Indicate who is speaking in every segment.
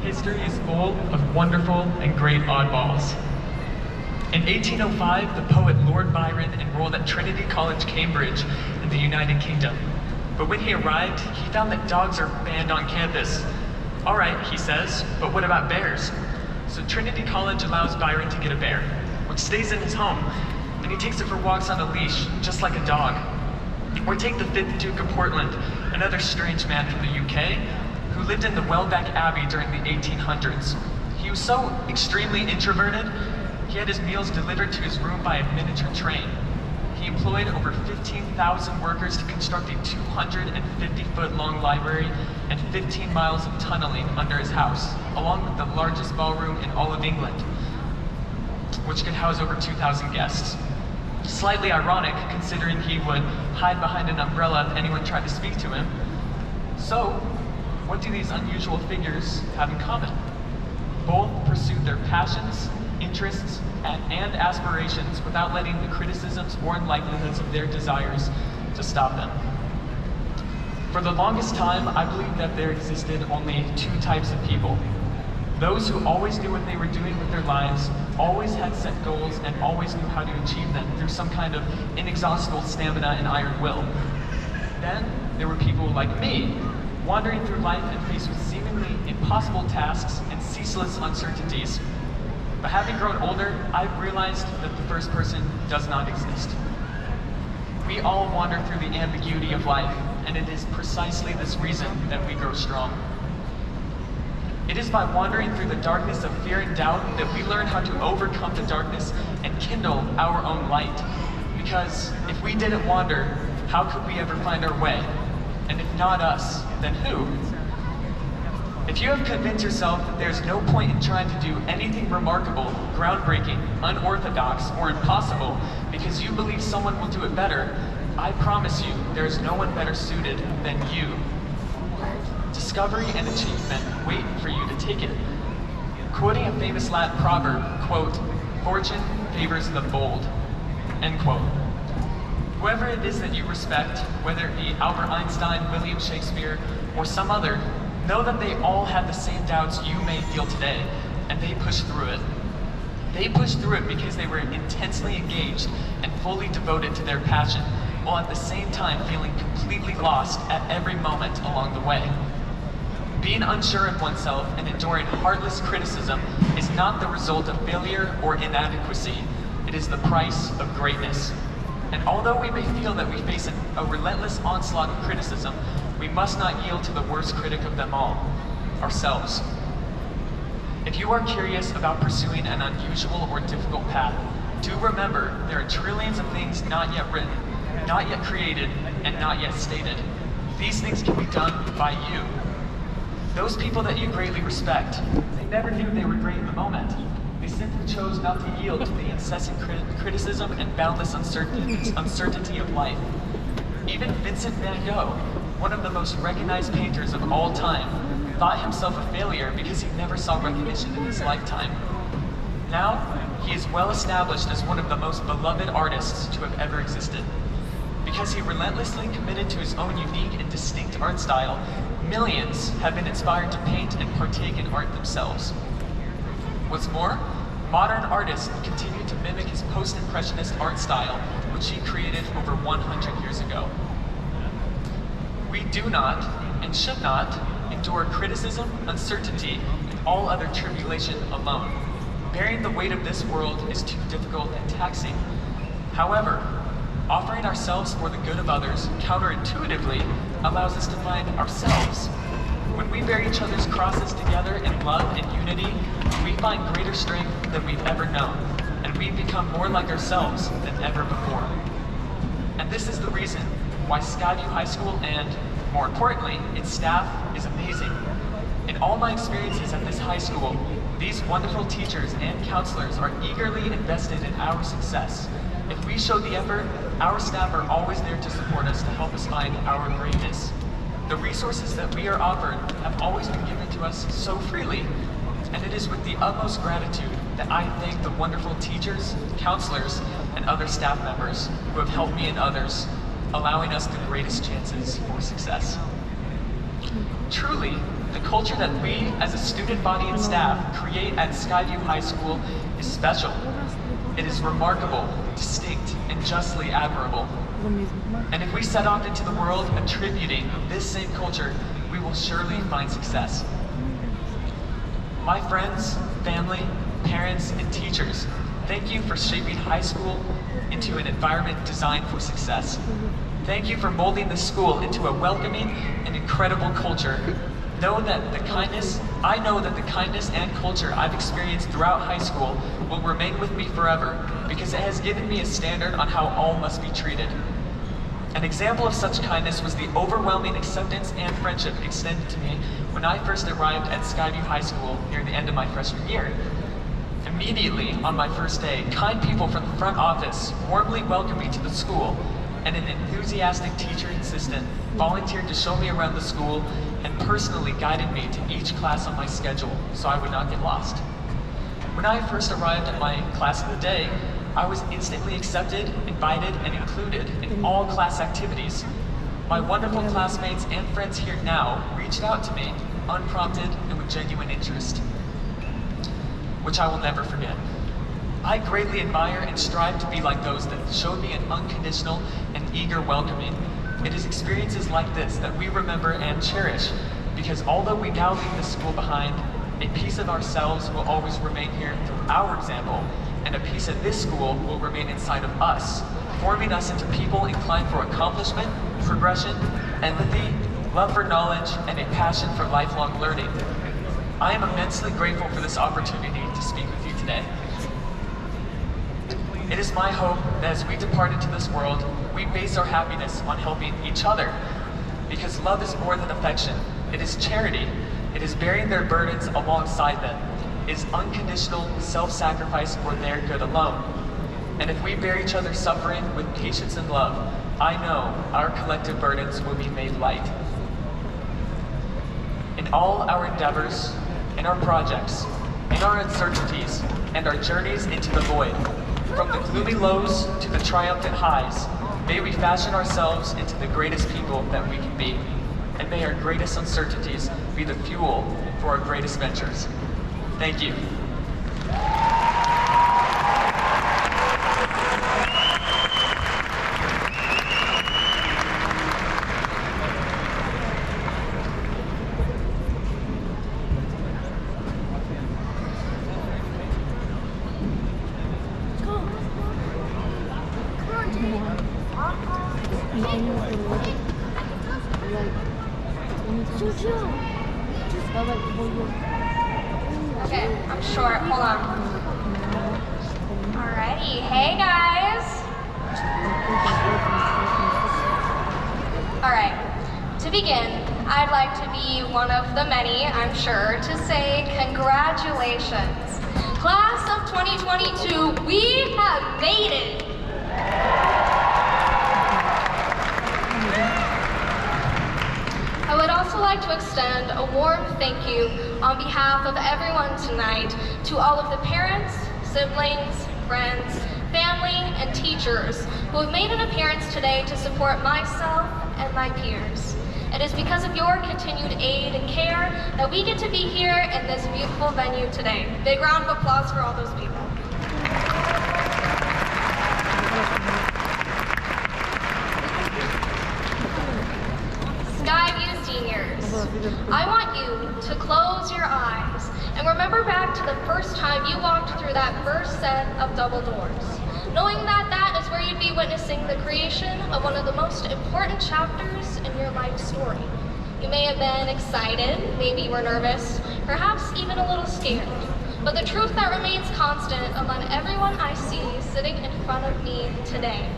Speaker 1: History is full of wonderful and great oddballs. In 1805, the poet Lord Byron enrolled at Trinity College, Cambridge, in the United Kingdom. But when he arrived, he found that dogs are banned on campus. All right, he says, but what about bears? So Trinity College allows Byron to get a bear, which stays in his home, and he takes it for walks on a leash, just like a dog. Or take the 5th Duke of Portland, another strange man from the UK, who lived in the Welbeck Abbey during the 1800s. He was so extremely introverted, he had his meals delivered to his room by a miniature train. He employed over 15,000 workers to construct a 250-foot-long library and 15 miles of tunneling under his house, along with the largest ballroom in all of England, which could house over 2,000 guests. Slightly ironic, considering he would hide behind an umbrella if anyone tried to speak to him. So, what do these unusual figures have in common? Both pursued their passions, interests, and aspirations without letting the criticisms or unlikelihoods of their desires to stop them. For the longest time, I believed that there existed only 2 types of people. Those who always knew what they were doing with their lives, always had set goals, and always knew how to achieve them through some kind of inexhaustible stamina and iron will. Then, there were people like me, wandering through life and faced with seemingly impossible tasks and ceaseless uncertainties. But having grown older, I've realized that the first person does not exist. We all wander through the ambiguity of life, and it is precisely this reason that we grow strong. It is by wandering through the darkness of fear and doubt that we learn how to overcome the darkness and kindle our own light. Because if we didn't wander, how could we ever find our way? And if not us, then who? If you have convinced yourself that there's no point in trying to do anything remarkable, groundbreaking, unorthodox, or impossible because you believe someone will do it better, I promise you there is no one better suited than you. Discovery and achievement wait for you to take it. Quoting a famous Latin proverb, quote, "Fortune favors the bold," end quote. Whoever it is that you respect, whether it be Albert Einstein, William Shakespeare, or some other, know that they all had the same doubts you may feel today, and they pushed through it. They pushed through it because they were intensely engaged and fully devoted to their passion, while at the same time feeling completely lost at every moment along the way. Being unsure of oneself and enduring heartless criticism is not the result of failure or inadequacy. It is the price of greatness. And although we may feel that we face a relentless onslaught of criticism, we must not yield to the worst critic of them all, ourselves. If you are curious about pursuing an unusual or difficult path, do remember there are trillions of things not yet written, not yet created, and not yet stated. These things can be done by you. Those people that you greatly respect, they never knew they were great in the moment. They simply chose not to yield to the incessant criticism and boundless uncertainty of life. Even Vincent van Gogh, one of the most recognized painters of all time, thought himself a failure because he never saw recognition in his lifetime. Now, he is well established as one of the most beloved artists to have ever existed. Because he relentlessly committed to his own unique and distinct art style, millions have been inspired to paint and partake in art themselves. What's more, modern artists continue to mimic his post-impressionist art style, which he created over 100 years ago. We do not, and should not, endure criticism, uncertainty, and all other tribulation alone. Bearing the weight of this world is too difficult and taxing. However, offering ourselves for the good of others counterintuitively allows us to find ourselves. When we bear each other's crosses together in love and unity, we find greater strength than we've ever known, and we become more like ourselves than ever before. And this is the reason why Skyview High School and, more importantly, its staff is amazing. In all my experiences at this high school, these wonderful teachers and counselors are eagerly invested in our success. If we show the effort, our staff are always there to support us to help us find our greatness. The resources that we are offered have always been given to us so freely, and it is with the utmost gratitude that I thank the wonderful teachers, counselors, and other staff members who have helped me and others allowing us the greatest chances for success. Truly, the culture that we, as a student body and staff, create at Skyview High School is special. It is remarkable, distinct, and justly admirable. And if we set off into the world attributing this same culture, we will surely find success. My friends, family, parents, and teachers, thank you for shaping high school into an environment designed for success. Thank you for molding this school into a welcoming and incredible culture. I know that the kindness and culture I've experienced throughout high school will remain with me forever because it has given me a standard on how all must be treated. An example of such kindness was the overwhelming acceptance and friendship extended to me when I first arrived at Skyview High School near the end of my freshman year. Immediately on my first day, kind people from the front office warmly welcomed me to the school, and an enthusiastic teacher assistant volunteered to show me around the school and personally guided me to each class on my schedule so I would not get lost. When I first arrived at my class of the day, I was instantly accepted, invited, and included in all class activities. My wonderful classmates and friends here now reached out to me, unprompted and with genuine interest, which I will never forget. I greatly admire and strive to be like those that showed me an unconditional and eager welcoming. It is experiences like this that we remember and cherish, because although we now leave this school behind, a piece of ourselves will always remain here through our example, and a piece of this school will remain inside of us, forming us into people inclined for accomplishment, progression, empathy, love for knowledge, and a passion for lifelong learning. I am immensely grateful for this opportunity to speak with you today. It is my hope that as we depart into this world, we base our happiness on helping each other, because love is more than affection. It is charity. It is bearing their burdens alongside them. It is unconditional self-sacrifice for their good alone. And if we bear each other's suffering with patience and love, I know our collective burdens will be made light. In all our endeavors, in our projects, in our uncertainties, and our journeys into the void, from the gloomy lows to the triumphant highs, may we fashion ourselves into the greatest people that we can be. And may our greatest uncertainties be the fuel for our greatest ventures. Thank you.
Speaker 2: Okay, I'm short. Hold on. Alrighty. Hey, guys. Alright. To begin, I'd like to be one of the many, I'm sure, to say congratulations. Class of 2022, we have made it. I would also like to extend a warm thank you on behalf of everyone tonight to all of the parents, siblings, friends, family, and teachers who have made an appearance today to support myself and my peers. It is because of your continued aid and care that we get to be here in this beautiful venue today. Big round of applause for all those people. Skyview seniors, I want you to close your eyes and remember back to the first time you walked through that first set of double doors, knowing that that is where you'd be witnessing the creation of one of the most important chapters in your life story. You may have been excited, maybe you were nervous, perhaps even a little scared. But the truth that remains constant among everyone I see sitting in front of me today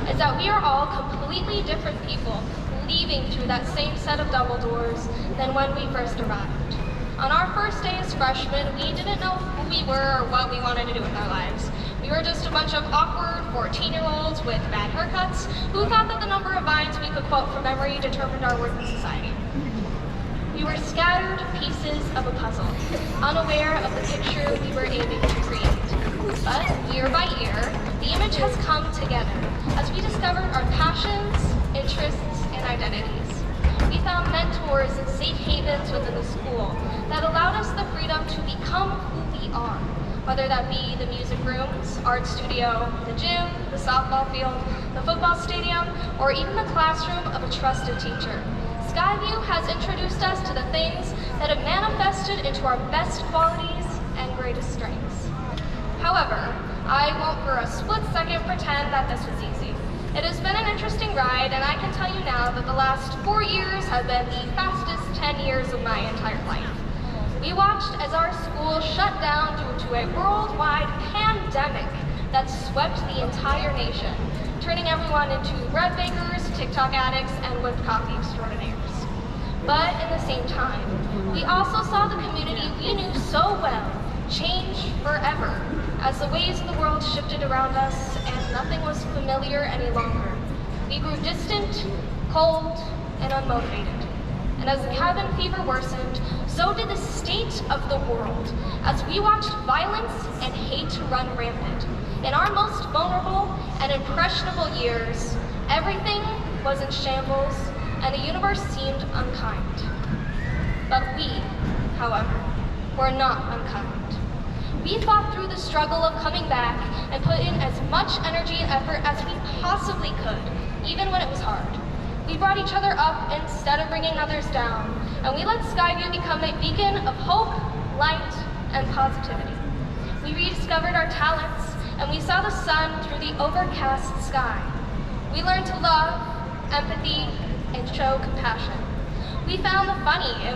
Speaker 2: is that we are all completely different people leaving through that same set of double doors than when we first arrived. On our first day as freshmen, we didn't know who we were or what we wanted to do with our lives. We were just a bunch of awkward 14-year-olds with bad haircuts who thought that the number of vines we could quote from memory determined our worth in society. We were scattered pieces of a puzzle, unaware of the picture we were aiming to create. But year by year, the image has come together as we discovered our passions, interests and identities. We found mentors and safe havens within the school that allowed us the freedom to become who we are, whether that be the music rooms, art studio, the gym, the softball field, the football stadium, or even the classroom of a trusted teacher. Skyview has introduced us to the things that have manifested into our best qualities and greatest strengths. However, I won't for a split second pretend that this was easy. It has been an interesting ride, and I can tell you now that the last 4 years have been the fastest 10 years of my entire life. We watched as our school shut down due to a worldwide pandemic that swept the entire nation, turning everyone into bread bakers, TikTok addicts, and whipped coffee extraordinaires. But at the same time, we also saw the community we knew so well change forever as the ways of the world shifted around us and nothing was familiar any longer. We grew distant, cold, and unmotivated. And as the cabin fever worsened, so did the state of the world as we watched violence and hate run rampant. In our most vulnerable and impressionable years, everything was in shambles and the universe seemed unkind. But we, however, were not unkind. We fought through the struggle of coming back and put in as much energy and effort as we possibly could, even when it was hard. We brought each other up instead of bringing others down, and we let Skyview become a beacon of hope, light, and positivity. We rediscovered our talents, and we saw the sun through the overcast sky. We learned to love, empathy, and show compassion. We found the funny, and we